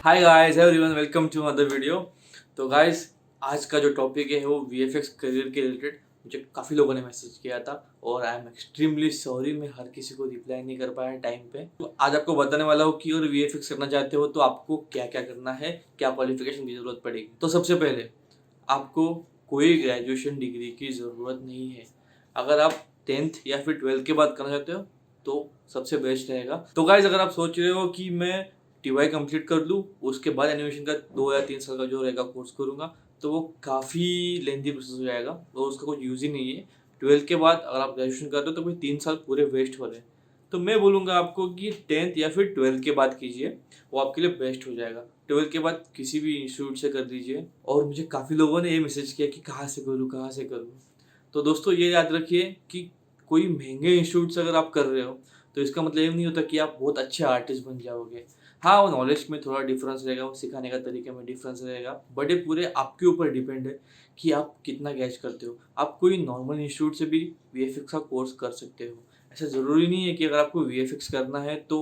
Hi guys everyone, welcome to another video. तो guys, आज का जो टॉपिक है वो वीएफएक्स करियर के रिलेटेड मुझे काफ़ी लोगों ने मैसेज किया था और आई एम एक्सट्रीमली सॉरी, मैं हर किसी को रिप्लाई नहीं कर पाया टाइम पे। तो आज आपको बताने वाला हूँ कि अगर वीएफएक्स करना चाहते हो तो आपको क्या क्या करना है, क्या क्वालिफिकेशन की ज़रूरत पड़ेगी। तो सबसे पहले आपको कोई ग्रेजुएशन डिग्री की ज़रूरत नहीं है। अगर आप 10th या फिर 12th के बाद करना चाहते हो तो सबसे बेस्ट रहेगा। तो गाइज, अगर आप सोच रहे हो कि मैं टीवाई कंप्लीट कर लूँ, उसके बाद एनिमेशन का 2 या 3 साल का जो रहेगा कोर्स करूँगा, तो वो काफ़ी लेंथी प्रोसेस हो जाएगा और उसका कुछ यूज़ ही नहीं है। 12th के बाद अगर आप ग्रेजुएशन कर रहे हो तो भाई 3 साल पूरे वेस्ट हो रहे हैं। तो मैं बोलूँगा आपको कि 10th या फिर 12th के बाद कीजिए, वो आपके लिए बेस्ट हो जाएगा। 12th के बाद किसी भी इंस्टीट्यूट से कर दीजिए। और मुझे काफ़ी लोगों ने ये मैसेज किया कि कहाँ से करूँ, कहाँ से करूँ। तो दोस्तों, ये याद रखिए कि कोई महंगे इंस्टीट्यूट से अगर आप कर रहे हो तो इसका मतलब ये नहीं होता कि आप बहुत अच्छे आर्टिस्ट बन जाओगे। हाँ, वो नॉलेज में थोड़ा डिफरेंस रहेगा, वो सिखाने का तरीके में डिफरेंस रहेगा, बट ये पूरे आपके ऊपर डिपेंड है कि आप कितना कैच करते हो। आप कोई नॉर्मल इंस्टीट्यूट से भी वीएफएक्स का कोर्स कर सकते हो। ऐसा ज़रूरी नहीं है कि अगर आपको वीएफएक्स करना है तो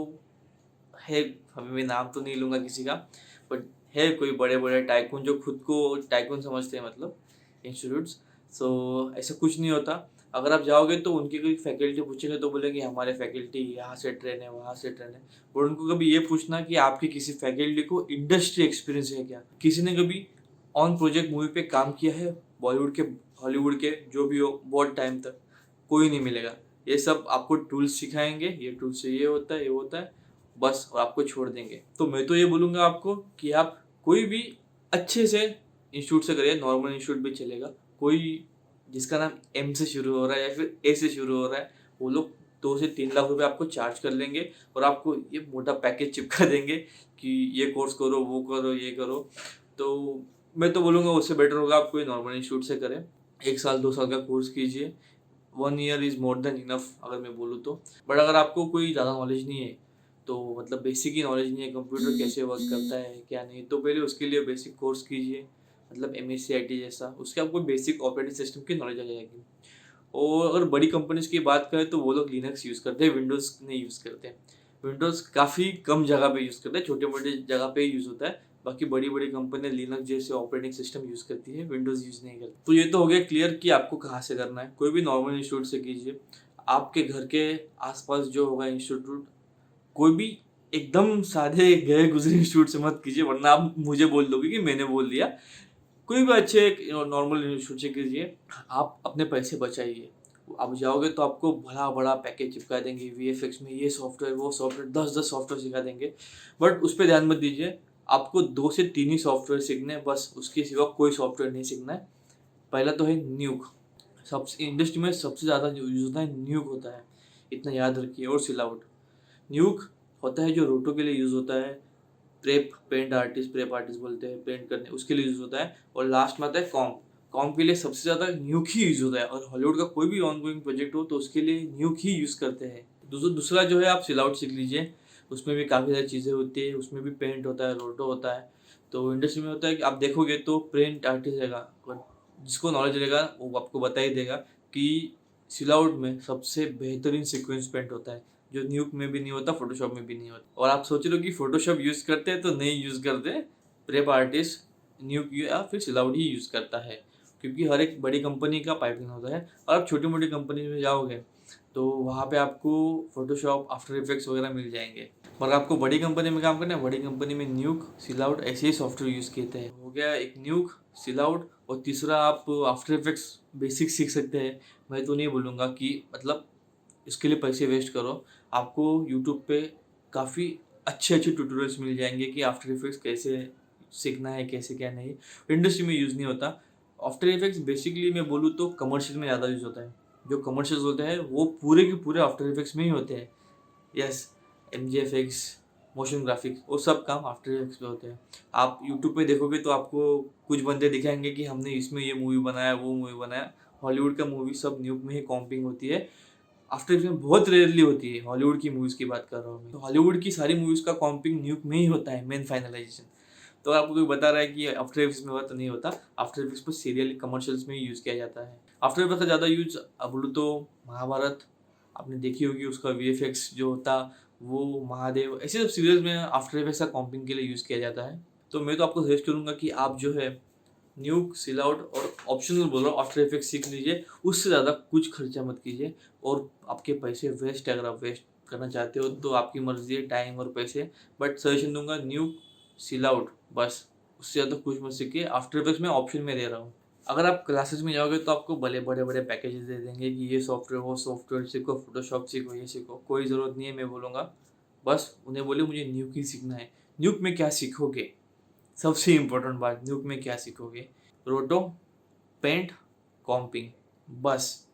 है, अभी मैं नाम तो नहीं लूँगा किसी का, बट है कोई बड़े बड़े टाइकून जो खुद को टाइकून समझते हैं, मतलब इंस्टीट्यूट्स। सो ऐसा कुछ नहीं होता। अगर आप जाओगे तो उनकी कोई फैकल्टी पूछेंगे तो बोलेंगे हमारे फैकल्टी यहाँ से ट्रेन है, वहाँ से ट्रेन है। और उनको कभी ये पूछना कि आपकी किसी फैकल्टी को इंडस्ट्री एक्सपीरियंस है क्या, किसी ने कभी ऑन प्रोजेक्ट मूवी पे काम किया है, बॉलीवुड के, हॉलीवुड के, जो भी हो, बहुत टाइम तक कोई नहीं मिलेगा। ये सब आपको टूल्स सिखाएंगे, ये टूल से ये होता है, ये होता है, बस, और आपको छोड़ देंगे। तो मैं तो ये बोलूँगा आपको कि आप कोई भी अच्छे से इंस्टीट्यूट से करिए, नॉर्मल इंस्टीट्यूट भी चलेगा। कोई जिसका नाम एम से शुरू हो रहा है या फिर ए से शुरू हो रहा है, वो लोग 2 से 3 लाख रुपए आपको चार्ज कर लेंगे और आपको ये मोटा पैकेज चिपका देंगे कि ये कोर्स करो, वो करो, ये करो। तो मैं तो बोलूँगा उससे बेटर होगा आप कोई नॉर्मल इंस्टीट्यूट से करें। 1 साल 2 साल का कोर्स कीजिए। 1 year is more than enough, अगर मैं बोलूँ तो। बट अगर आपको कोई ज़्यादा नॉलेज नहीं है, तो मतलब बेसिक ही नॉलेज नहीं है कंप्यूटर कैसे वर्क करता है क्या नहीं, तो पहले उसके लिए बेसिक कोर्स कीजिए, मतलब MSc IT जैसा। उसके आपको बेसिक ऑपरेटिंग सिस्टम की नॉलेज आ जाएगी। और अगर बड़ी कंपनीज की बात करें तो वो लोग लिनक्स यूज़ करते हैं, विंडोज़ नहीं यूज़ करते हैं। विंडोज़ काफ़ी कम जगह पे यूज़ करते हैं, छोटे मोटे जगह पे ही यूज़ होता है। बाकी बड़ी बड़ी कंपनी लिनक्स जैसे ऑपरेटिंग सिस्टम यूज़ करती है, विंडोज़ यूज़ नहीं करती। तो ये तो हो गया क्लियर कि आपको कहाँ से करना है। कोई भी नॉर्मल इंस्टीट्यूट से कीजिए। आपके घर के आसपास जो होगा इंस्टीट्यूट, कोई भी एकदम सादे गए गुजरे इंस्टीट्यूट से मत कीजिए, वरना आप मुझे बोल दोगे कि मैंने बोल दिया। कोई भी अच्छे एक नॉर्मल इंस्टीट्यूट से कीजिए। आप अपने पैसे बचाइए। आप जाओगे तो आपको बड़ा बड़ा पैकेज चिपका देंगे, वीएफएक्स में ये सॉफ्टवेयर, वो सॉफ्टवेयर, 10 10 सॉफ्टवेयर सिखा देंगे। बट उस पर ध्यान मत दीजिए। आपको 2 से 3 ही सॉफ्टवेयर सीखने हैं, बस, उसके सिवा कोई सॉफ्टवेयर नहीं सीखना है। पहला तो है न्यूक। सबसे इंडस्ट्री में सबसे ज़्यादा जो यूज़ होता है न्यूक होता है, इतना याद रखिए। और सिलाउट। न्यूक होता है जो रोटो के लिए यूज़ होता है। प्रेप आर्टिस्ट बोलते हैं, पेंट करने, उसके लिए यूज़ होता है। और लास्ट में आता है कॉम्प। कॉम्प के लिए सबसे ज़्यादा न्यूक ही यूज़ होता है, और हॉलीवुड का कोई भी ऑनगोइंग प्रोजेक्ट हो तो उसके लिए न्यूक ही यूज़ करते हैं। दूसरा जो है, आप सिलाउट सीख लीजिए। उसमें भी काफ़ी सारी चीज़ें होती है, उसमें भी पेंट होता है, रोटो होता है। तो इंडस्ट्री में होता है कि आप देखोगे तो पेंट आर्टिस्ट रहेगा, और जिसको नॉलेज रहेगा वो आपको बता ही देगा कि सिलाउट में सबसे बेहतरीन सीक्वेंस पेंट होता है, जो न्यूक में भी नहीं होता, फोटोशॉप में भी नहीं होता। और आप सोच रहे हो कि फोटोशॉप यूज़ करते हैं, तो नहीं यूज़ करते। प्रेप आर्टिस्ट न्यूक या फिर सिलाउट ही यूज़ करता है, क्योंकि हर एक बड़ी कंपनी का पाइपलाइन होता है। और आप छोटी मोटी कंपनी में जाओगे तो वहाँ पे आपको फोटोशॉप, आफ्टर इफेक्ट्स वगैरह मिल जाएंगे। और आपको बड़ी कंपनी में काम करना है, बड़ी कंपनी में न्यूक, सिलाउट ऐसे ही सॉफ्टवेयर यूज़ किए हैं। हो गया एक न्यूक, सिलाउट, और तीसरा आप आफ्टर इफेक्ट्स बेसिक सीख सकते हैं। मैं तो नहीं बोलूँगा कि मतलब इसके लिए पैसे वेस्ट करो। आपको यूट्यूब पे काफ़ी अच्छे अच्छे ट्यूटोरियल्स मिल जाएंगे कि आफ्टर इफेक्ट्स कैसे सीखना है, कैसे क्या नहीं। इंडस्ट्री में यूज़ नहीं होता। आफ्टर इफेक्ट्स बेसिकली मैं बोलूँ तो कमर्शियल में ज़्यादा यूज़ होता है। जो कमर्शियल्स होते हैं वो पूरे के पूरे आफ्टर इफेक्ट्स में ही होते हैं। यस, MGFX, मोशन ग्राफिक्स, वो सब काम आफ्टर इफेक्ट्स में होते हैं। आप यूट्यूब पे देखोगे तो आपको कुछ बंदे दिखाएंगे कि हमने इसमें ये मूवी बनाया, वो मूवी बनाया। हॉलीवुड का मूवी सब न्यूक में ही कॉम्पिंग होती है। आफ्टर इफेक्ट बहुत रेयरली होती है। हॉलीवुड की मूवीज़ की बात कर रहा हूँ मैं, तो हॉलीवुड की सारी मूवीज़ का कॉम्पिंग न्यूक में ही होता है, मेन फाइनलाइजेशन। तो आपको कोई बता रहा है कि आफ्टर इफेक्ट्स में हुआ, तो नहीं होता। आफ्टर इफेक्ट्स को सीरियल कमर्शियल्स में ही यूज़ किया जाता है। आफ्टर इफेक्ट्स का ज़्यादा यूज अब बोलूँ तो महाभारत, आपने देखी होगी, उसका VFX जो होता वो महादेव, ऐसे सब सीरियल्स में आफ्टर इफेक्ट्स का कॉम्पिंग के लिए यूज़ किया जाता है। तो मैं तो आपको सजेस्ट करूँगा कि आप जो है न्यूक, सिलाउट और ऑप्शनल बोल रहा हूँ आफ्टर इफेक्ट्स सीख लीजिए, उससे ज़्यादा कुछ खर्चा मत कीजिए। और आपके पैसे वेस्ट है, अगर आप वेस्ट करना चाहते हो तो आपकी मर्ज़ी है, टाइम और पैसे। बट सजेशन दूंगा न्यूक, सिलाउट, बस उससे ज़्यादा कुछ मत सीखिए। आफ्टर इफेक्ट्स मैं ऑप्शन में दे रहा हूँ। अगर आप क्लासेस में जाओगे तो आपको भले बड़े बड़े पैकेजेस दे देंगे कि ये सॉफ्टवेयर, वो सॉफ्टवेयर सीखो, फोटोशॉप सीखो, ये सीखो। कोई ज़रूरत नहीं है, मैं बोलूँगा बस उन्हें बोलिए मुझे न्यूक ही सीखना है। न्यूक में क्या सीखोगे? सबसे इम्पोर्टेंट बात, न्यूक में क्या सीखोगे? रोटो, पेंट, कॉम्पिंग, बस।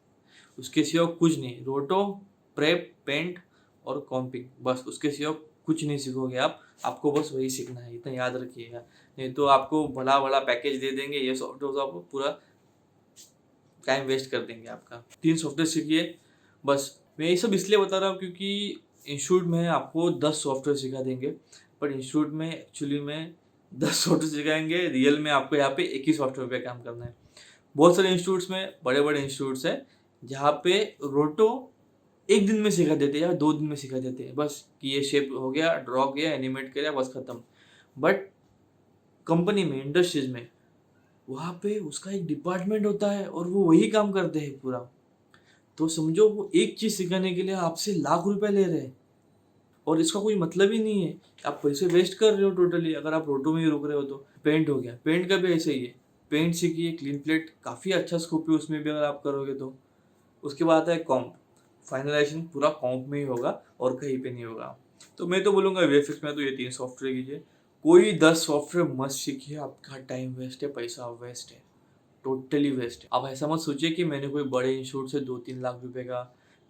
उसके सिवा कुछ नहीं। रोटो, प्रेप, पेंट और कॉम्पिंग, बस। उसके सिवा कुछ नहीं सीखोगे आप। आपको बस वही सीखना है, इतना याद रखिएगा। नहीं तो आपको बड़ा बड़ा पैकेज दे देंगे, ये सॉफ्टवेयर आपको पूरा टाइम वेस्ट कर देंगे आपका। 3 सॉफ्टवेयर सीखिए बस। मैं ये सब इसलिए बता रहा हूँ क्योंकि इंस्टीट्यूट में आपको 10 सॉफ्टवेयर सिखा देंगे, पर इंस्टीट्यूट में एक्चुअली में 10 सॉफ्टवेयर सिखाएंगे, रियल में आपको यहाँ पे एक ही सॉफ्टवेयर पे काम करना है। बहुत सारे इंस्टीट्यूट्स में, बड़े बड़े इंस्टीट्यूट्स हैं जहाँ पे रोटो 1 दिन में सिखा देते हैं या 2 दिन में सिखा देते हैं, बस कि ये शेप हो गया, ड्रॉ किया, एनिमेट किया, बस खत्म। बट कंपनी में, इंडस्ट्रीज में, वहाँ पे उसका एक डिपार्टमेंट होता है और वो वही काम करते हैं पूरा। तो समझो वो एक चीज़ सिखाने के लिए आपसे लाख रुपए ले रहे हैं और इसका कोई मतलब ही नहीं है। आप पैसे वेस्ट कर रहे हो टोटली, अगर आप रोटो में ही रुक रहे हो तो। पेंट हो गया, पेंट का भी ऐसे ही है। पेंट सीखिए, क्लीन प्लेट काफ़ी अच्छा स्कोप है उसमें भी अगर आप करोगे तो। उसके बाद आता है कॉम्प। फाइनलाइजेशन पूरा कॉम्प में ही होगा और कहीं पे नहीं होगा। तो मैं तो बोलूँगा वीएफएक्स में तो ये 3 सॉफ्टवेयर कीजिए। कोई 10 सॉफ्टवेयर मत सीखिए, आपका टाइम वेस्ट है, पैसा वेस्ट है, टोटली वेस्ट है। आप ऐसा मत सोचिए कि मैंने कोई बड़े इंस्टीट्यूट से 2-3 लाख रुपए का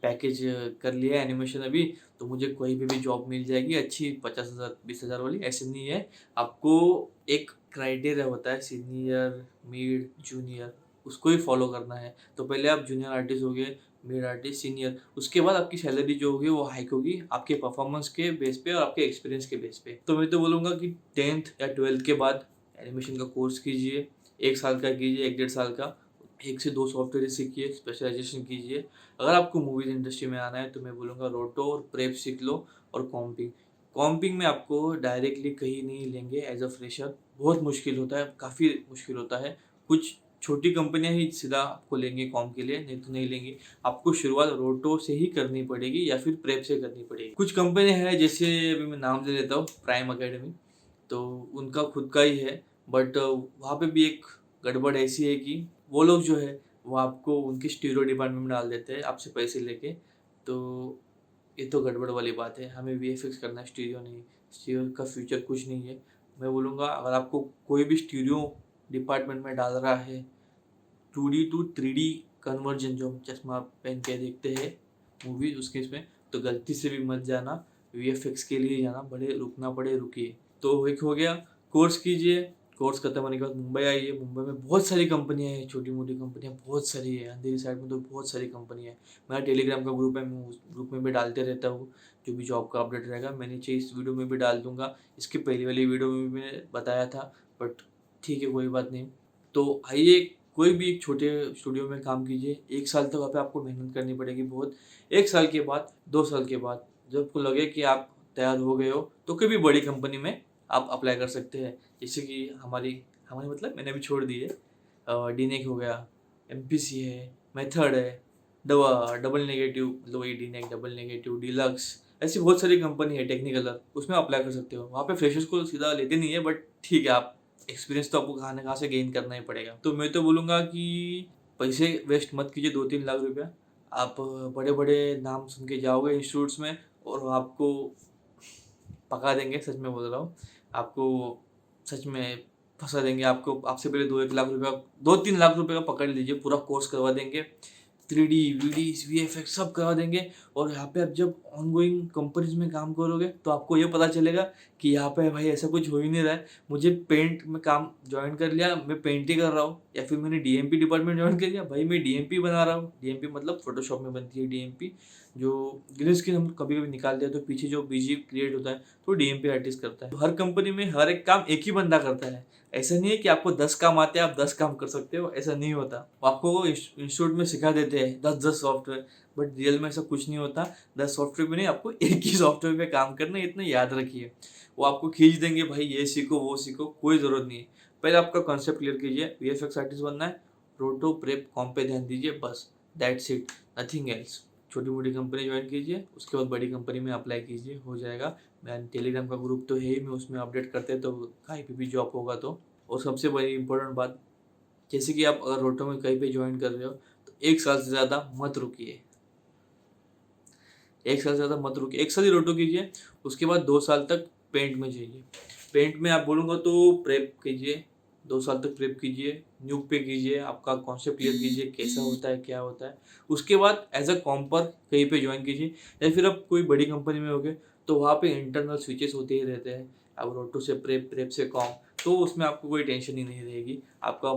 पैकेज कर लिया है एनिमेशन अभी, तो मुझे कोई भी जॉब मिल जाएगी अच्छी 50,000 20,000 वाली। ऐसे नहीं है। आपको एक क्राइटेरिया होता है, सीनियर, मिड, जूनियर, उसको ही फॉलो करना है। तो पहले आप जूनियर आर्टिस्ट हो गए, मिड आर्टिस्ट, सीनियर, उसके बाद आपकी सैलरी जो होगी वो हाइक होगी आपके परफॉर्मेंस के बेस पे और आपके एक्सपीरियंस के बेस पे। तो मैं तो बोलूँगा कि 10th या 12th के बाद एनिमेशन का कोर्स कीजिए। 1 साल का कीजिए, 1 डेढ़ साल का। 1 से 2 सॉफ्टवेयर सीखिए, स्पेशलाइजेशन कीजिए। अगर आपको मूवीज़ इंडस्ट्री में आना है तो मैं बोलूँगा रोटो और प्रेप सीख लो और कॉम्पिंग। कॉम्पिंग में आपको डायरेक्टली कहीं नहीं लेंगे एज़ अ फ्रेशर, बहुत मुश्किल होता है, काफ़ी मुश्किल होता है। कुछ छोटी कंपनियाँ ही सीधा आपको लेंगे कॉम के लिए, नहीं तो नहीं लेंगी। आपको शुरुआत रोटो से ही करनी पड़ेगी या फिर प्रेप से करनी पड़ेगी। कुछ कंपनियाँ हैं, जैसे अभी मैं नाम ले लेता हूँ, प्राइम अकेडमी, तो उनका खुद का ही है। बट वहाँ पे भी एक गड़बड़ ऐसी है कि वो लोग जो है वो आपको उनके स्टीरियो डिपार्टमेंट में डाल देते हैं आपसे पैसे लेके। तो ये तो गड़बड़ वाली बात है। हमें वीएफएक्स करना है, स्टीरियो नहीं। स्टीरियो का फ्यूचर कुछ नहीं है। मैं बोलूँगा अगर आपको कोई भी स्टीरियो डिपार्टमेंट में डाल रहा है, 2D टू 3D कन्वर्जन जो हम चश्मा पहन के देखते हैं मूवीज, उसके इसमें तो गलती से भी मत जाना। वीएफएक्स के लिए जाना, भले रुकना पड़े रुकिए। तो एक हो गया, कोर्स कीजिए। कोर्स खत्म होने के बाद मुंबई आइए। मुंबई में बहुत सारी कंपनियां हैं, छोटी मोटी कंपनियां बहुत सारी है। अंधेरी साइड में तो बहुत सारी कंपनियां हैं। मेरा टेलीग्राम का ग्रुप है, मैं उस ग्रुप में भी डालते रहता हूँ जो भी जॉब का अपडेट रहेगा। मैं नीचे इस वीडियो में भी डाल दूंगा, इसकी पहली वाली वीडियो में भी मैंने बताया था, बट ठीक है कोई बात नहीं। तो आइए, कोई भी एक छोटे स्टूडियो में काम कीजिए। 1 साल तक वहाँ पे आपको मेहनत करनी पड़ेगी बहुत। 1 साल के बाद, 2 साल के बाद जब आपको लगे कि आप तैयार हो गए हो तो कोई भी बड़ी कंपनी में आप अप्लाई कर सकते हैं। जैसे कि हमारी हमारी मतलब मैंने अभी छोड़ दी है, डीनेक हो गया, एमपीसी है, मेथड है, डबल नेगेटिव, मतलब वही डीनेक, डबल नेगेटिव, डीलक्स, ऐसी बहुत सारी कंपनी है टेक्निकलर, उसमें अप्लाई कर सकते हो। वहाँ पे फ्रेशर्स को सीधा लेते नहीं है, बट ठीक है, आप एक्सपीरियंस तो आपको कहाँ ना कहाँ से गेन करना ही पड़ेगा। तो मैं तो बोलूँगा कि पैसे वेस्ट मत कीजिए 2-3 लाख रुपया। आप बड़े बड़े नाम सुन के जाओगे इंस्टीट्यूट्स में और वो आपको पका देंगे, सच में बोल रहा हूँ। आपको सच में फंसा देंगे। आपको आपसे पहले 2-1 लाख रुपया, 2-3 लाख रुपए का पकड़ लीजिए, पूरा कोर्स करवा देंगे। 3D, वीडीज, वीएफएक्स सब करवा देंगे। और यहाँ पे आप जब ऑनगोइंग कंपनीज में काम करोगे तो आपको ये पता चलेगा कि यहाँ पे भाई ऐसा कुछ हो ही नहीं रहा है। मुझे पेंट में काम ज्वाइन कर लिया, मैं पेंट ही कर रहा हूँ, या फिर मैंने डीएमपी डिपार्टमेंट ज्वाइन कर लिया, भाई मैं डीएमपी बना रहा हूँ। डीएमपी मतलब फोटोशॉप में बनती है डीएमपी, जो ग्रीन स्क्रीन हम कभी कभी निकाल दिया तो पीछे जो बीजी क्रिएट होता है तो डीएमपी आर्टिस्ट करता है। तो हर कंपनी में हर एक काम एक ही बंदा करता है। ऐसा नहीं है कि आपको 10 काम आते हैं आप 10 काम कर सकते हो, ऐसा नहीं होता। वो आपको इंस्टीट्यूट में सिखा देते हैं 10 सॉफ्टवेयर, बट रियल में ऐसा कुछ नहीं होता। 10 सॉफ्टवेयर में नहीं, आपको एक ही सॉफ्टवेयर पे काम करना है, इतना याद रखिए। वो आपको खींच देंगे भाई ये सीखो वो सीखो, कोई ज़रूरत नहीं है। पहले आपका कॉन्सेप्ट क्लियर कीजिए, वीएफएक्स आर्टिस्ट बनना है, रोटो प्रेप कॉम पे ध्यान दीजिए, बस दैट्स इट, नथिंग एल्स। छोटी मोटी कंपनी ज्वाइन कीजिए, उसके बाद बड़ी कंपनी में अप्लाई कीजिए, हो जाएगा। मैं टेलीग्राम का ग्रुप तो है ही, मैं उसमें अपडेट करते हैं, तो कहीं पे भी जॉब होगा तो। और सबसे बड़ी इंपॉर्टेंट बात, जैसे कि आप अगर रोटो में कहीं पे ज्वाइन कर रहे हो तो 1 साल से ज़्यादा मत रुकिए। 1 साल से ज़्यादा मत रुकिए, 1 साल ही रोटो कीजिए, उसके बाद 2 साल तक पेंट में जाइए। पेंट में आप बोलूँगा तो प्रेप कीजिए, 2 साल तक प्रेप कीजिए, न्यूक पे कीजिए, आपका कॉन्सेप्ट क्लियर कीजिए कैसा होता है क्या होता है। उसके बाद एज अ कॉम्पर कहीं पे ज्वाइन कीजिए, या फिर आप कोई बड़ी कंपनी में होगे तो वहाँ पे इंटरनल स्विचेस होते ही रहते हैं। अब रोटो से प्रेप, प्रेप से कॉम, तो उसमें आपको कोई टेंशन ही नहीं रहेगी, आपका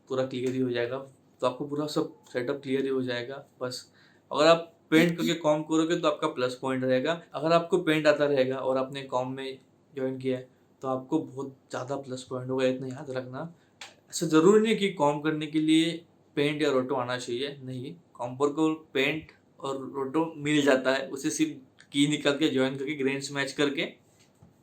पूरा क्लियर ही हो जाएगा। तो आपको पूरा सब सेटअप क्लियर ही हो जाएगा। बस अगर आप पेंट करके कॉम करोगे तो आपका प्लस पॉइंट रहेगा। अगर आपको पेंट आता रहेगा और आपने कॉम में ज्वाइन किया है तो आपको बहुत ज़्यादा प्लस पॉइंट होगा, इतना याद रखना। ऐसा ज़रूरी नहीं कि कॉम करने के लिए पेंट या रोटो आना चाहिए, नहीं, कॉम्पर को पेंट और रोटो मिल जाता है, उसे सिर्फ की निकाल के ज्वाइन करके ग्रेन्स मैच करके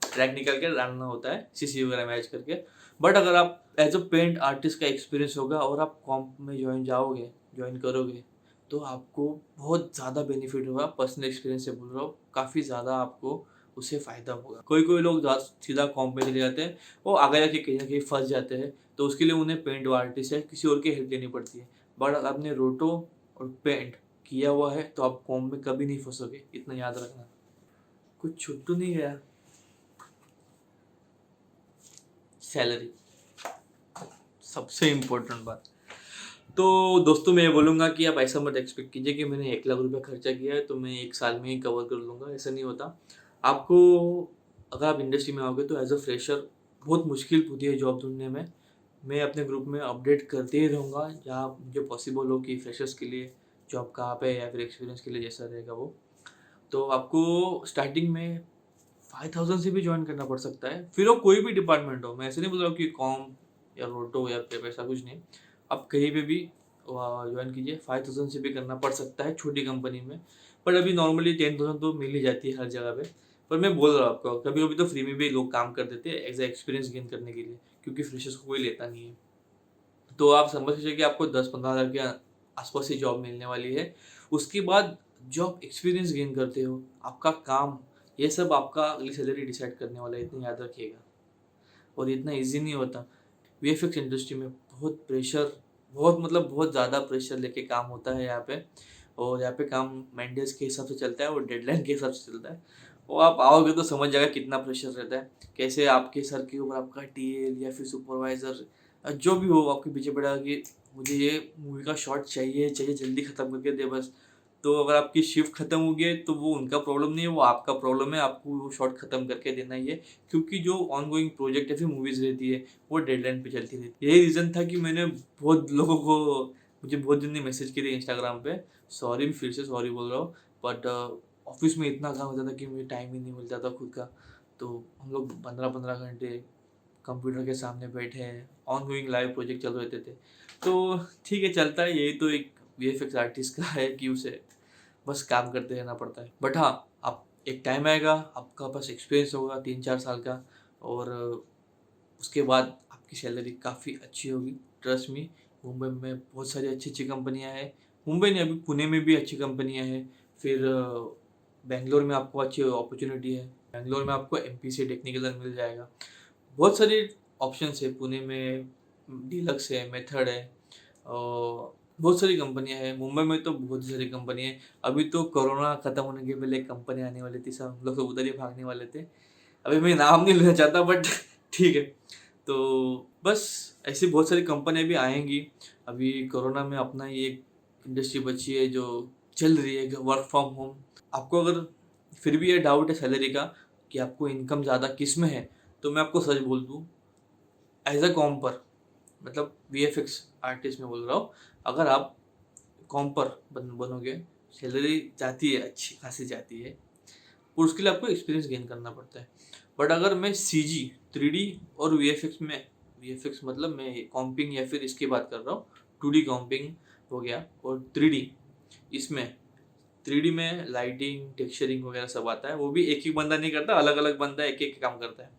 ट्रैक निकाल के डालना होता है, सीसी वगैरह मैच करके। बट अगर आप एज अ पेंट आर्टिस्ट का एक्सपीरियंस होगा और आप कॉम्प में ज्वाइन करोगे तो आपको बहुत ज़्यादा बेनिफिट होगा। पर्सनल एक्सपीरियंस से बोल रहा हूँ, काफ़ी ज़्यादा आपको उससे फ़ायदा होगा। कोई कोई लोग सीधा कॉम्प में चले जाते हैं, वो आगे जाके कहीं ना कहीं फंस जाते हैं, तो उसके लिए उन्हें पेंट आर्टिस्ट या किसी और की हेल्प लेनी पड़ती है। बट अगर आपने रोटो और पेंट किया हुआ है तो आप कॉम्प में कभी नहीं फंसोगे, इतना याद रखना। कुछ छूट तो नहीं गया? सैलरी सबसे इम्पोर्टेंट बात। तो दोस्तों मैं ये बोलूँगा कि आप ऐसा मत एक्सपेक्ट कीजिए कि मैंने 1 लाख रुपये खर्चा किया है तो मैं 1 साल में ही कवर कर लूँगा, ऐसा नहीं होता। आपको, अगर आप इंडस्ट्री में आओगे तो एज अ फ्रेशर बहुत मुश्किल होती है जॉब ढूंढने में। मैं अपने ग्रुप में अपडेट करते ही रहूँगा जहाँ मुझे पॉसिबल हो कि फ्रेशर्स के लिए जॉब कहाँ पे है, या फिर एक्सपीरियंस के लिए जैसा रहेगा वो। तो आपको स्टार्टिंग में 5,000 से भी ज्वाइन करना पड़ सकता है, फिर वो कोई भी डिपार्टमेंट हो। मैं ऐसे नहीं बोल रहा हूँ कि कॉम या रोटो या पेप, ऐसा कुछ नहीं। आप कहीं पे भी ज्वाइन कीजिए, 5,000 से भी करना पड़ सकता है छोटी कंपनी में। पर अभी नॉर्मली 10,000 तो मिल ही जाती है हर जगह पे। पर मैं बोल रहा हूँ आपको, कभी कभी तो फ्री में भी लोग काम कर देते हैं एज ए एक्सपीरियंस गेन करने के लिए, क्योंकि फ्रेशर्स को कोई लेता नहीं है। तो आप समझ लीजिए कि आपको 10-15 हज़ार के आसपास ही जॉब मिलने वाली है। उसके बाद जॉब एक्सपीरियंस गेन करते हो, आपका काम, ये सब आपका अगली सैलरी डिसाइड करने वाला है, इतना याद रखिएगा। और इतना ईजी नहीं होता। वीएफएक्स इंडस्ट्री में बहुत प्रेशर, बहुत मतलब बहुत ज़्यादा प्रेशर लेके काम होता है यहाँ पे। और यहाँ पे काम मैंडेज के हिसाब से चलता है और डेडलाइन के हिसाब से चलता है। और आप आओगे तो समझ जाएगा कितना प्रेशर रहता है, कैसे आपके सर के ऊपर आपका टीएल या फिर सुपरवाइज़र जो भी हो आपके पीछे पड़ा कि मुझे ये मूवी का शॉट चाहिए चाहिए, जल्दी ख़त्म करके दे बस। तो अगर आपकी शिफ्ट ख़त्म हो गई है तो वो उनका प्रॉब्लम नहीं है, वो आपका प्रॉब्लम है, आपको वो शॉट ख़त्म करके देना ही है। क्योंकि जो ऑनगोइंग प्रोजेक्ट या फिर मूवीज़ रहती है वो डेडलाइन पे चलती रहती है। यही रीज़न था कि मैंने बहुत लोगों को, मुझे बहुत जन ने मैसेज किए थे इंस्टाग्राम पे, सॉरी, मैं फिर से सॉरी बोल रहा हूँ। बट ऑफिस में इतना काम होता था कि मुझे टाइम ही नहीं मिलता था खुद का। तो हम लोग 15-15 घंटे कंप्यूटर के सामने बैठे हैं, ऑनगोइंग लाइव प्रोजेक्ट चल रहे थे। तो ठीक है, चलता है, यही तो एक वीएफएक्स आर्टिस्ट का है कि उसे बस काम करते रहना पड़ता है। बट हाँ, आप एक टाइम आएगा, आपका पास एक्सपीरियंस होगा 3-4 साल का, और उसके बाद आपकी सैलरी काफ़ी अच्छी होगी। ट्रस्ट मी, मुंबई में बहुत सारी अच्छी अच्छी कंपनियां हैं। मुंबई नहीं, अभी पुणे में भी अच्छी कंपनियां हैं। फिर बेंगलोर में आपको अच्छी अपॉर्चुनिटी है। बेंगलोर में आपको एमपीसी टेक्निकल मिल जाएगा। बहुत सारी ऑप्शंस है पुणे में, डीलक्स है, मेथड है, और बहुत सारी कंपनियां हैं। मुंबई में तो बहुत सारी कंपनी है। अभी तो कोरोना खत्म होने के पहले एक कंपनी आने वाली थी, सब हम लोग तो उधर ही भागने वाले थे। अभी मैं नाम नहीं लेना चाहता, बट ठीक है। तो बस ऐसी बहुत सारी कंपनियां भी आएंगी। अभी कोरोना में अपना ये एक इंडस्ट्री बची है जो चल रही है, वर्क फ्रॉम होम। आपको अगर फिर भी ये डाउट है सैलरी का कि आपको इनकम ज़्यादा किस में है, तो मैं आपको सच बोल दूँ, एज अ कॉम्पर, मतलब वीएफएक्स आर्टिस्ट में बोल रहा हूँ, अगर आप कॉम्पर बनोगे, सैलरी जाती है, अच्छी खासी जाती है, और उसके लिए आपको एक्सपीरियंस गेन करना पड़ता है। बट अगर मैं सीजी, 3D और वीएफएक्स में VFX मतलब मैं कॉम्पिंग या फिर इसकी बात कर रहा हूँ, 2D कॉम्पिंग हो गया और 3D। इसमें 3D में लाइटिंग टेक्सचरिंग वगैरह सब आता है, वो भी एक ही बंदा नहीं करता, अलग अलग बंदा एक एक काम करता है।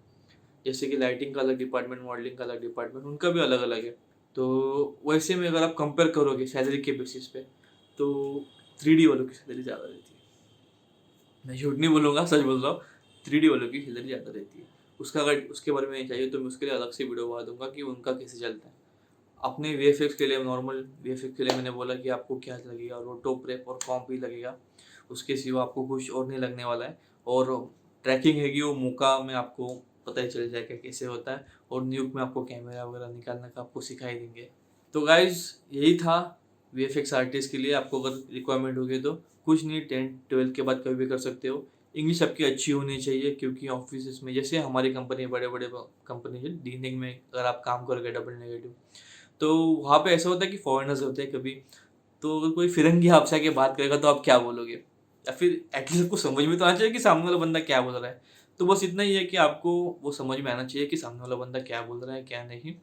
जैसे कि लाइटिंग का अलग डिपार्टमेंट, मॉडलिंग का अलग डिपार्टमेंट, उनका भी अलग अलग है। तो वैसे में अगर आप कंपेयर करोगे सैलरी के बेसिस पे, तो 3D वालों की सैलरी ज़्यादा रहती है। मैं झूठ नहीं बोलूँगा, सच बोल रहा हूँ, 3D वालों की सैलरी ज़्यादा रहती है। उसका अगर उसके बारे में चाहिए तो मैं उसके लिए अलग से वीडियो बना दूंगा कि उनका कैसे चलता है। अपने VFX के लिए, नॉर्मल VFX के लिए मैंने बोला कि आपको क्या लगेगा, रोटो प्रेप और कॉम्प ही लगेगा, उसके सिवा आपको कुछ और नहीं लगने वाला है। और ट्रैकिंग है कि वो मौका में आपको पता ही चल जाएगा कैसे होता है, और न्यूक में आपको कैमरा वगैरह निकालने का आपको सिखाई देंगे। तो गाइज यही था VFX आर्टिस्ट के लिए। आपको अगर रिक्वायरमेंट होगी तो कुछ नहीं, 10-12 के बाद कभी भी कर सकते हो। इंग्लिश आपकी अच्छी होनी चाहिए, क्योंकि ऑफिस में जैसे हमारी कंपनी, बड़े बड़े कंपनी है डीनिंग में अगर आप काम करोगे डबल नेगेटिव, तो वहाँ पे ऐसा होता है कि फॉरेनर्स होते हैं कभी, तो अगर कोई फिरंगी आपसे आके बात करेगा तो आप क्या बोलोगे, या फिर एटलीस्ट आपको समझ में तो आना चाहिए कि सामने वाला बंदा क्या बोल रहा है। तो बस इतना ही है कि आपको वो समझ में आना चाहिए कि सामने वाला बंदा क्या बोल रहा है क्या नहीं।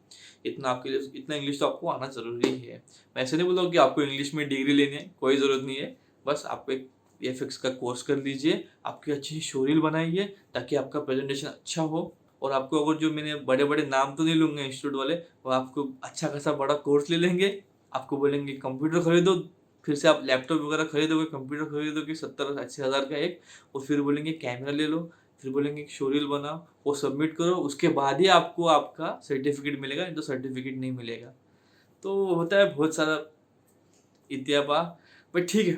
इतना आपके लिए, इतना इंग्लिश तो आपको आना ज़रूरी है। मैं ऐसे नहीं बोल रहा हूँ कि आपको इंग्लिश में डिग्री लेनी है, कोई ज़रूरत नहीं है। बस आप एक VFX का कोर्स कर लीजिए, आपकी अच्छी शोरील बनाइए ताकि आपका प्रेजेंटेशन अच्छा हो। और आपको अगर, जो मैंने बड़े बड़े नाम तो नहीं लूँगा इंस्टीट्यूट वाले, वो आपको अच्छा खासा बड़ा कोर्स ले लेंगे। आपको बोलेंगे कंप्यूटर खरीदो, फिर से आप लैपटॉप वगैरह खरीदोगे, कंप्यूटर खरीदोगे 70-80 हज़ार का एक, और फिर बोलेंगे कैमरा ले लो, फिर बोलेंगे एक शोरील बनाओ, वो सबमिट करो, उसके बाद ही आपको आपका सर्टिफिकेट मिलेगा, नहीं तो सर्टिफिकेट नहीं मिलेगा। तो होता है बहुत सारा इत्यापा, बट ठीक है,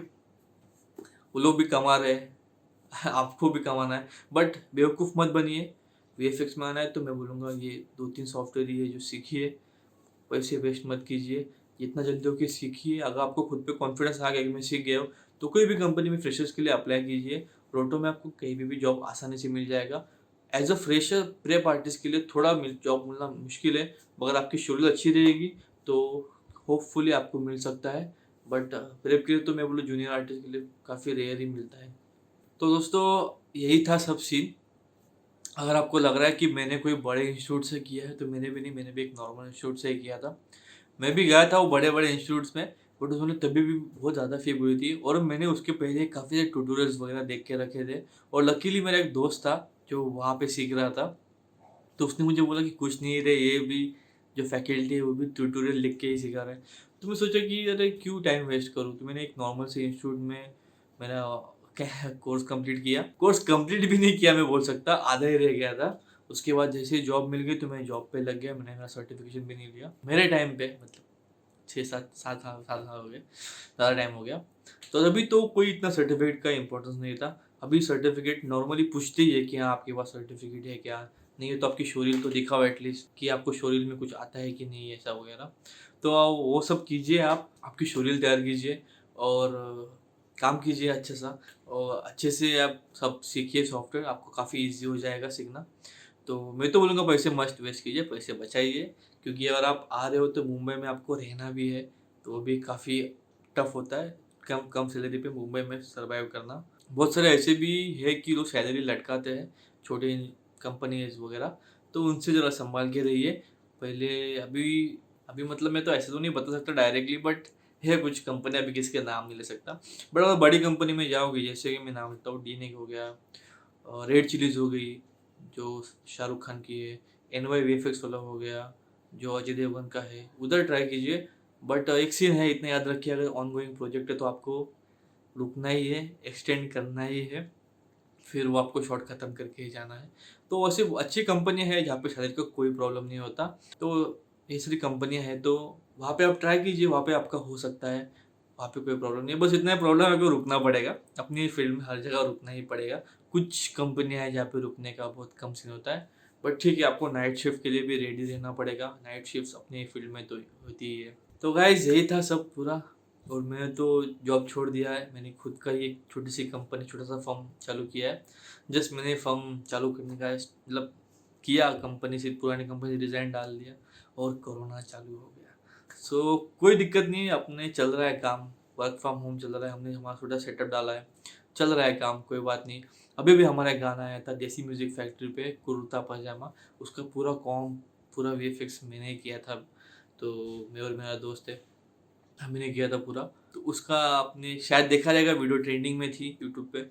वो लोग भी कमा रहे हैं, आपको भी कमाना है, बट बेवकूफ़ मत बनिए। VFX में आना है तो मैं बोलूँगा ये 2-3 सॉफ्टवेयर ही है जो सीखिए, पैसे वेस्ट मत कीजिए, जितना जल्दी हो के सीखिए। अगर आपको खुद पे कॉन्फिडेंस आ गया कि मैं सीख गया हूँ, तो कोई भी कंपनी में फ्रेशर्स के लिए अप्लाई कीजिए। रोटो में आपको कहीं भी जॉब आसानी से मिल जाएगा। As a fresher prep artist के लिए थोड़ा जॉब मिलना मुश्किल है, मगर आपकी शेड्यूल अच्छी रहेगी तो होपफुली आपको मिल सकता है। बट प्रेप के लिए तो मैं बोलूँ जूनियर आर्टिस्ट के लिए काफ़ी रेयर ही मिलता है। तो दोस्तों यही था सब सीन। अगर आपको लग रहा है कि मैंने कोई बड़े इंस्टीट्यूट से किया है, तो मैंने भी नहीं, मैंने भी एक नॉर्मल इंस्टीट्यूट से ही किया था। मैं भी गया था वो बड़े बड़े इंस्टीट्यूट्स में, बट उसमें तभी भी बहुत ज़्यादा फी हुई थी, और मैंने उसके पहले काफ़ी सारे ट्यूटोरियल्स वगैरह देख के रखे थे। और लकीली मेरा एक दोस्त था जो वहाँ पे सीख रहा था, तो उसने मुझे बोला कि कुछ नहीं रे, ये भी जो फैकल्टी है वो भी ट्यूटोरियल लिख के ही सिखा रहा है। तो मैं सोचा कि अरे क्यों टाइम वेस्ट करूँ, तो मैंने एक नॉर्मल से इंस्टीट्यूट में मेरा कोर्स कंप्लीट किया। कोर्स कंप्लीट भी नहीं किया मैं बोल सकता, आधा ही रह गया था। उसके बाद जैसे ही जॉब मिल गई तो मैं जॉब पे लग गया, मैंने मेरा सर्टिफिकेशन भी नहीं लिया मेरे टाइम पे, मतलब 6-7 साल हो गए, ज़्यादा टाइम हो गया। तो अभी तो कोई इतना सर्टिफिकेट का इम्पोर्टेंस नहीं था। अभी सर्टिफिकेट नॉर्मली पूछते ही है कि हाँ आपके पास सर्टिफिकेट है क्या, नहीं है तो आपकी शोरील तो दिखाओ एटलीस्ट कि आपको शोरील में कुछ आता है कि नहीं, ऐसा वगैरह। तो वो सब कीजिए, आप आपकी शोरील तैयार कीजिए और काम कीजिए अच्छा सा, और अच्छे से आप सब सीखिए सॉफ्टवेयर, आपको काफ़ी ईजी हो जाएगा सीखना। तो मैं तो बोलूँगा पैसे मस्ट वेस्ट कीजिए, पैसे बचाइए, क्योंकि अगर आप आ रहे हो तो मुंबई में आपको रहना भी है, तो वो भी काफ़ी टफ होता है कम कम सैलरी पे मुंबई में सर्वाइव करना। बहुत सारे ऐसे भी है कि लोग सैलरी लटकाते हैं, छोटे कंपनीज वगैरह, तो उनसे ज़रा संभाल के रहिए पहले। अभी अभी मतलब मैं तो ऐसे तो नहीं बता सकता डायरेक्टली, बट है कुछ कंपनी, अभी किसी के नाम नहीं ले सकता, बट अगर बड़ी कंपनी में जाओगे, जैसे कि मैं नाम लेता हूँ, डीनिक हो गया, रेड चिलीज हो गई जो शाहरुख खान की है, NY VFX वाला हो गया जो अजय देवगन का है, उधर ट्राई कीजिए। बट एक सीन है, इतना याद रखिए, अगर ऑन गोइंग प्रोजेक्ट है तो आपको रुकना ही है, एक्सटेंड करना ही है, फिर वो आपको शॉर्ट ख़त्म करके ही जाना है। तो वैसे अच्छी कंपनी है जहाँ पे सैलरी का कोई प्रॉब्लम नहीं होता। तो ये सारी कंपनियाँ हैं, तो वहाँ पे आप ट्राई कीजिए, वहाँ पे आपका हो सकता है, वहाँ पे कोई प्रॉब्लम नहीं है। बस इतना ही प्रॉब्लम है कि रुकना पड़ेगा, अपनी फील्ड में हर जगह रुकना ही पड़ेगा। कुछ कंपनियाँ हैं जहाँ पे रुकने का बहुत कम सीन होता है, बट ठीक है, आपको नाइट शिफ्ट के लिए भी रेडी रहना पड़ेगा। नाइट शिफ्ट अपनी फील्ड में तो होती ही है। तो गाइस यही था सब पूरा, और मैं तो जॉब छोड़ दिया है, मैंने खुद का ही एक छोटी सी कंपनी, छोटा सा फर्म चालू किया है। जस्ट मैंने फर्म चालू करने का मतलब किया, कंपनी से, पुरानी कंपनी से रिज़ाइन डाल दिया, और कोरोना चालू हो गया। सो कोई दिक्कत नहीं है, अपने चल रहा है काम, वर्क फ्रॉम होम चल रहा है, हमने हमारा छोटा सेटअप डाला है, चल रहा है काम, कोई बात नहीं। अभी भी हमारा गाना आया था देसी म्यूज़िक फैक्ट्री पे, कुर्ता पजामा, उसका पूरा कॉम पूरा VFX मैंने ही किया था। तो मैं और मेरा दोस्त है, हमने किया था पूरा। तो उसका आपने शायद देखा रहेगा, वीडियो ट्रेंडिंग में थी यूट्यूब पे।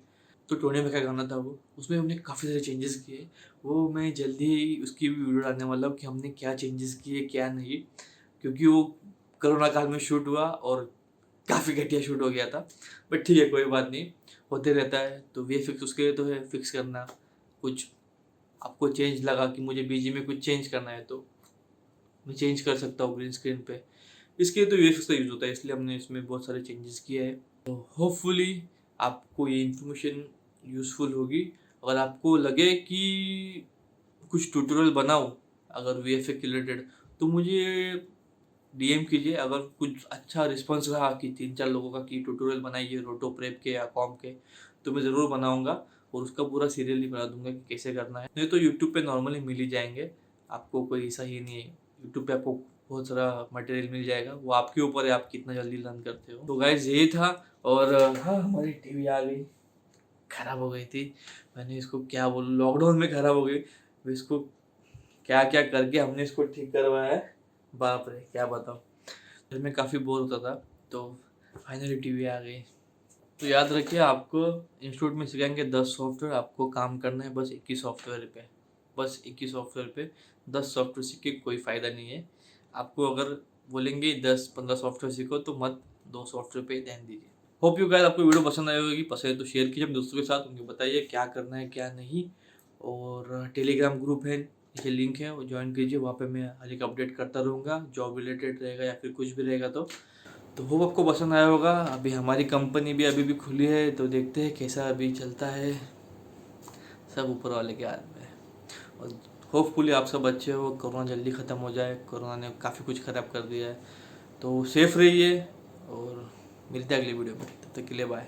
तो टोने में का गाना था वो, उसमें हमने काफ़ी सारे चेंजेस किए। वो मैं जल्दी ही उसकी भी वीडियो डालने वाला हूँ कि हमने क्या चेंजेस किए क्या नहीं, क्योंकि वो कोरोना काल में शूट हुआ और काफ़ी घटिया शूट हो गया था। बट ठीक है, कोई बात नहीं, होते रहता है। तो VFX उसके लिए तो है फिक्स करना। कुछ आपको चेंज लगा कि मुझे BG में कुछ चेंज करना है तो मैं चेंज कर सकता हूँ ग्रीन स्क्रीन पे। इसके लिए तो VFX का यूज़ होता है, इसलिए हमने इसमें बहुत सारे चेंजेस किए हैं। तो होपफुली आपको ये इन्फॉर्मेशन यूज़फुल होगी। अगर आपको लगे कि कुछ ट्यूटोरियल बनाऊँ अगर VFX रिलेटेड, तो मुझे DM कीजिए। अगर कुछ अच्छा रिस्पॉन्स रहा कि 3-4 लोगों का कि ट्यूटोरियल बनाइए रोटो प्रेप के या कॉम के, तो मैं ज़रूर बनाऊँगा और उसका पूरा सीरियल ही बना दूंगा कि कैसे करना है। नहीं तो यूट्यूब पे नॉर्मली मिल ही जाएंगे, आपको कोई ऐसा ही नहीं है। यूट्यूब पे आपको बहुत सारा मटेरियल मिल जाएगा, वो आपके ऊपर है आप कितना जल्दी लर्न करते हो। तो गाइस यही था। और हाँ, हमारी टीवी आ गई, ख़राब हो गई थी। मैंने इसको क्या बोलूँ, लॉकडाउन में ख़राब हो गई। तो इसको क्या क्या करके हमने इसको ठीक करवाया है, बाप रे क्या बताऊँ। घर में काफ़ी बोर होता था, तो फाइनली टीवी आ गई। तो याद रखिए, आपको इंस्टीट्यूट में सिखाएंगे 10 सॉफ्टवेयर, आपको काम करना है बस एक ही सॉफ्टवेयर पे। बस एक ही सॉफ्टवेयर पे 10 सॉफ्टवेयर सीख के कोई फ़ायदा नहीं है। आपको अगर बोलेंगे 10-15 सॉफ्टवेयर सीखो तो मत 2 सॉफ्टवेयर पे ध्यान दीजिए। होप यू गाइस आपको वीडियो पसंद आई होगी। पसंद है तो शेयर कीजिए अपने दोस्तों के साथ, उनको बताइए क्या करना है क्या नहीं। और टेलीग्राम ग्रुप है, नीचे लिंक है, वो ज्वाइन कीजिए। वहाँ पे मैं हर एक अपडेट करता रहूँगा, जॉब रिलेटेड रहेगा या फिर कुछ भी रहेगा। तो होप आपको पसंद आया होगा। अभी हमारी कंपनी भी अभी भी खुली है, तो देखते हैं कैसा अभी चलता है, सब ऊपर वाले के हाथ में है। और होपफुली आप सब अच्छे हो, कोरोना जल्दी ख़त्म हो जाए। कोरोना ने काफ़ी कुछ ख़राब कर दिया है, तो सेफ रहिए और मिलते हैं अगली वीडियो में। तब तक के लिए बाय।